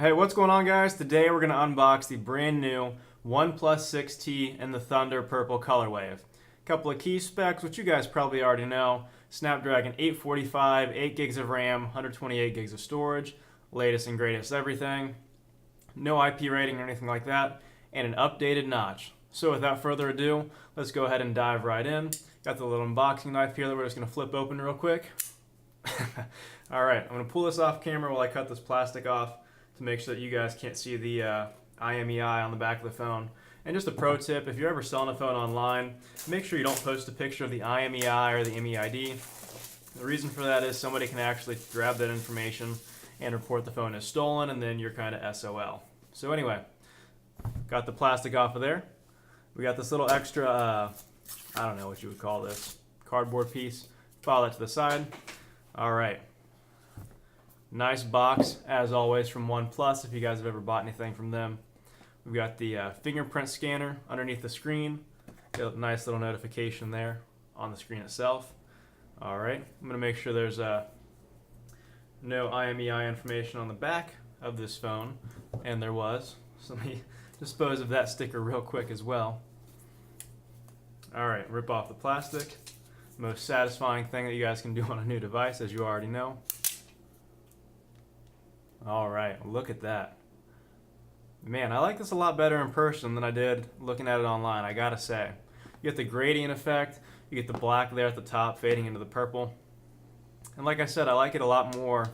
Hey, what's going on, guys? Today we're going to unbox the brand new OnePlus 6T in the Thunder Purple colorway. A couple of key specs, which you guys probably already know. Snapdragon 845, 8 gigs of RAM, 128 gigs of storage, latest and greatest everything. No IP rating or anything like that, and an updated notch. So without further ado, let's go ahead and dive right in. Got the little unboxing knife here that we're just going to flip open real quick. Alright, I'm going to pull this off camera while I cut this plastic off to make sure that you guys can't see the IMEI on the back of the phone. And just a pro tip, if you're ever selling a phone online, make sure you don't post a picture of the IMEI or the MEID. The reason for that is somebody can actually grab that information and report the phone as stolen, and then you're kind of SOL. So anyway, got the plastic off of there. We got this little extra, I don't know what you would call this, cardboard piece. File that to the side. Alright. Nice box, as always, from OnePlus, if you guys have ever bought anything from them. We've got the fingerprint scanner underneath the screen. Got a nice little notification there on the screen itself. Alright, I'm going to make sure there's no IMEI information on the back of this phone, and there was. So let me dispose of that sticker real quick as well. Alright, rip off the plastic. Most satisfying thing that you guys can do on a new device, as you already know. Alright, look at that. Man, I like this a lot better in person than I did looking at it online, I gotta say. You get the gradient effect, you get the black there at the top fading into the purple. And like I said, I like it a lot more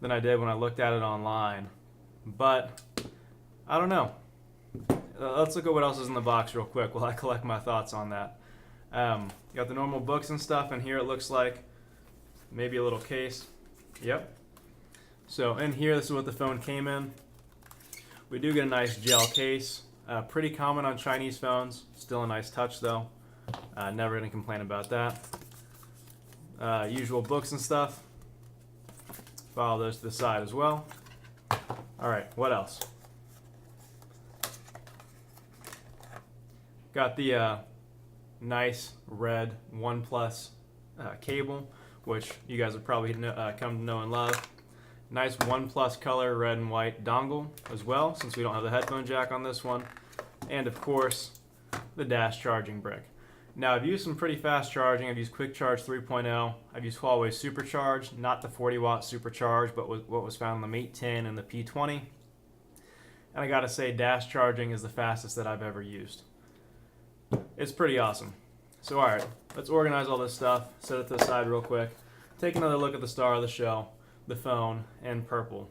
than I did when I looked at it online. But, I don't know. Let's look at what else is in the box real quick while I collect my thoughts on that. You got the normal books and stuff, and here it looks like maybe a little case. Yep. So in here, this is what the phone came in. We do get a nice gel case. Pretty common on Chinese phones. Still a nice touch though. Never gonna complain about that. Usual books and stuff. File those to the side as well. Alright, what else? Got the nice red OnePlus cable, which you guys have probably come to know and love. Nice OnePlus color red and white dongle as well, since we don't have the headphone jack on this one. And of course, the dash charging brick. Now I've used some pretty fast charging. I've used Quick Charge 3.0. I've used Huawei Supercharge, not the 40-watt Supercharge, but what was found on the Mate 10 and the P20. And I gotta say, dash charging is the fastest that I've ever used. It's pretty awesome. So alright, let's organize all this stuff, set it to the side real quick, take another look at the star of the show, the phone, and purple.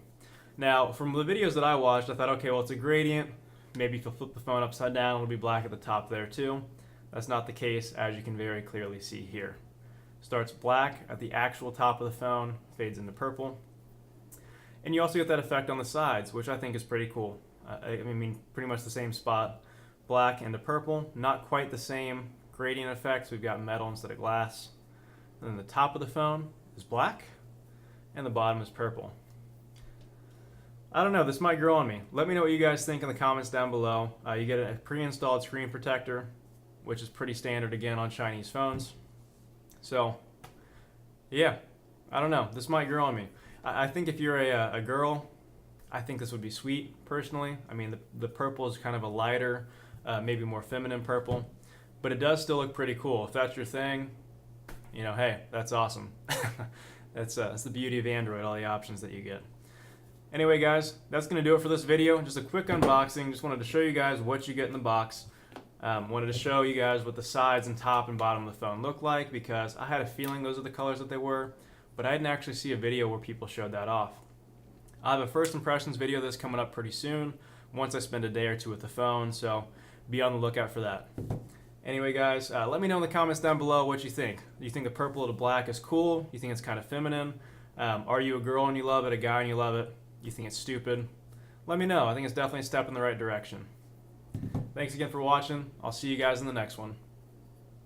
Now, from the videos that I watched, I thought, okay, well, it's a gradient. Maybe if you flip the phone upside down, it'll be black at the top there too. That's not the case, as you can very clearly see here. Starts black at the actual top of the phone, fades into purple. And you also get that effect on the sides, which I think is pretty cool. I mean, pretty much the same spot. Black into purple, not quite the same gradient effects. We've got metal instead of glass. And then the top of the phone is black, and the bottom is purple. I don't know, this might grow on me. Let me know what you guys think in the comments down below. You get a pre-installed screen protector, which is pretty standard again on Chinese phones. So, yeah, I don't know, this might grow on me. I think if you're a girl, I think this would be sweet, personally. I mean, the purple is kind of a lighter, maybe more feminine purple, but it does still look pretty cool. If that's your thing, you know, hey, that's awesome. That's the beauty of Android, all the options that you get. Anyway, guys, that's going to do it for this video. Just a quick unboxing. Just wanted to show you guys what you get in the box. Wanted to show you guys what the sides and top and bottom of the phone look like, because I had a feeling those are the colors that they were, but I didn't actually see a video where people showed that off. I have a first impressions video that's coming up pretty soon, once I spend a day or two with the phone, so be on the lookout for that. Anyway, guys, let me know in the comments down below what you think. Do you think the purple to black is cool? You think it's kind of feminine? Are you a girl and you love it, a guy and you love it? You think it's stupid? Let me know. I think it's definitely a step in the right direction. Thanks again for watching. I'll see you guys in the next one.